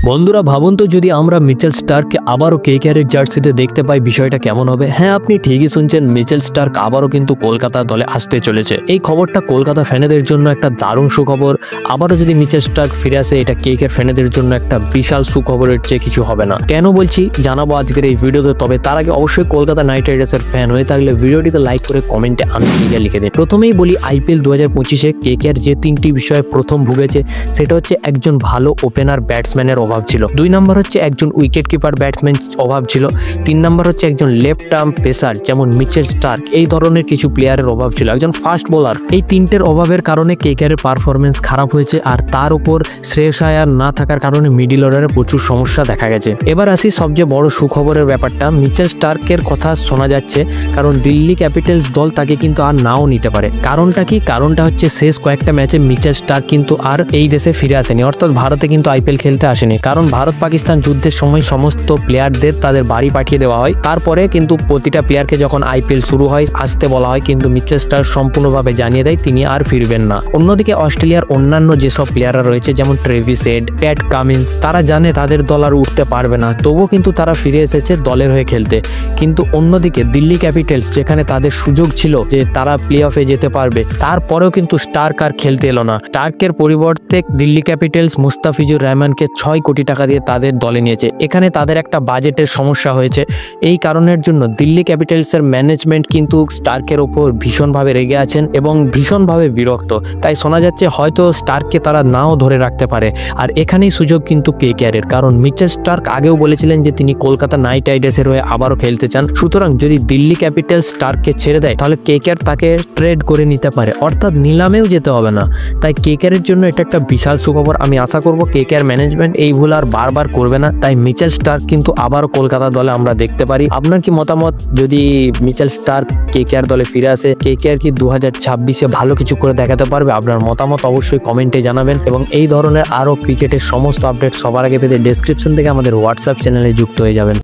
বন্ধুরা ভাবুন তো যদি আমরা মিচেল স্টার্ককে আবারও কেকেআরের জার্সিতে দেখতে পাই বিষয়টা কেমন হবে। হ্যাঁ, আপনি ঠিকই শুনছেন, মিচেল স্টার্ক আবারও কিন্তু কলকাতা দলে আসতে চলেছে। এই খবরটা কলকাতা ফ্যানেদের জন্য একটা দারুণ সুখবর। আবারও যদি মিচেল স্টার্ক ফিরে আসে, এটা কেকেআর ফ্যানেদের জন্য একটা বিশাল সুখবরের চেয়ে কিছু হবে না। কেন বলছি জানাবো আজকের এই ভিডিওতে। তবে তার আগে অবশ্যই কলকাতা নাইট রাইডার্সের ফ্যান হয়ে থাকলে ভিডিওটিতে লাইক করে কমেন্টে আমি কেকেআর লিখে দিন। প্রথমেই বলি আইপিএল 2025-এ কেকেআর যে তিনটি বিষয়ে প্রথম ভুগেছে সেটা হচ্ছে একজন ভালো ওপেনার ব্যাটসম্যানের অভাব ছিল, 2 নম্বর হচ্ছে একজন উইকেট কিপার ব্যাটসম্যান অভাব ছিল, 3 নম্বর হচ্ছে একজন লেফট আর্ম পেসার যেমন মিচেল স্টার্ক এই ধরনের কিছু প্লেয়ারের অভাব ছিল, একজন ফাস্ট বোলার। এই তিনটের অভাবের কারণে কেকেআরের পারফরমেন্স খারাপ হয়েছে। আর তার উপর শ্রেয়স আয়ার না থাকার কারণে মিডল অর্ডারে প্রচুর সমস্যা দেখা গেছে। এবার আসি সবচেয়ে বড় সুখবরের ব্যাপারটা, মিচেল স্টার্কের কথা শোনা যাচ্ছে কারণ দিল্লি ক্যাপিটালস দল তাকে কিন্তু আর নাও নিতে পারে। কারণটা কি? কারণটা হচ্ছে শেষ কয়েকটা ম্যাচে মিচেল স্টার্ক কিন্তু আর এই দেশে ফিরে আসেনি, অর্থাৎ ভারতে কিন্তু আইপিএল খেলতে আসেনি। কারণ ভারত পাকিস্তান যুদ্ধের সময় সমস্ত প্লেয়ারদের তাদের বাড়ি পাঠিয়ে দেওয়া হয়। তারপরে কিন্তু প্রতিটা প্লেয়ারকে যখন আইপিএল শুরু হয় আসতে বলা হয়, কিন্তু মিচেল স্টার্ক সম্পূর্ণভাবে জানিয়ে দেয় তিনি আর ফিরবেন না। অন্যদিকে অস্ট্রেলিয়ার অন্যান্য যেসব প্লেয়াররা রয়েছে যেমন ট্রেভিস হেড, প্যাট কামিন্স, তারা জানে তাদের দল আর উঠতে পারবে না, তবুও কিন্তু তারা ফিরে এসেছে দলের হয়ে খেলতে। কিন্তু অন্যদিকে দিল্লি ক্যাপিটালস যেখানে তাদের সুযোগ ছিল যে তারা প্লে অফে যেতে পারবে, তারপরেও কিন্তু স্টার্ক আর খেলতে এলো না। স্টার্কের পরিবর্তে দিল্লি ক্যাপিটালস মুস্তাফিজুর রহমানকে 6 কোটি টাকা দিয়ে তাদের দলে নিয়েছে। এখানে তাদের একটা বাজেটের সমস্যা হয়েছে। এই কারণের জন্য দিল্লি ক্যাপিটালসের ম্যানেজমেন্ট কিন্তু স্টার্কের ওপর ভীষণভাবে রেগে আছেন এবং ভীষণভাবে বিরক্ত। তাই শোনা যাচ্ছে হয়তো স্টার্ককে তারা নাও ধরে রাখতে পারে। আর এখানেই সুযোগ কিন্তু কেকেআরের, কারণ মিচেল স্টার্ক আগেও বলেছিলেন যে তিনি কলকাতা নাইট রাইডার্সের হয়ে আবারও খেলতে চান। সুতরাং যদি দিল্লি ক্যাপিটালস স্টার্ককে ছেড়ে দেয় তাহলে কেকেআর তাকে ট্রেড করে নিতে পারে, অর্থাৎ নিলামেও যেতে হবে না। তাই কেকেআরের জন্য এটা একটা বিশাল সুখবর। আমি আশা করব কেকেআর ম্যানেজমেন্ট এই ভুল আর বারবার করবে না। তাই মিচেল স্টার্ক কিন্তু আবারও কলকাতা দলে আমরা দেখতে পারি। আপনার কি মতামত যদি মিচেল স্টার্ক কেকেআর দলে ফিরে আসে? কেকেআর কি 2026-এ ভালো কিছু করে দেখাতে পারবে? আপনার মতামত অবশ্যই কমেন্টে জানাবেন এবং এই ধরনের আরও ক্রিকেটের সমস্ত আপডেট সবার আগে পেতে ডেসক্রিপশন থেকে আমাদের হোয়াটসঅ্যাপ চ্যানেলে যুক্ত হয়ে যাবেন।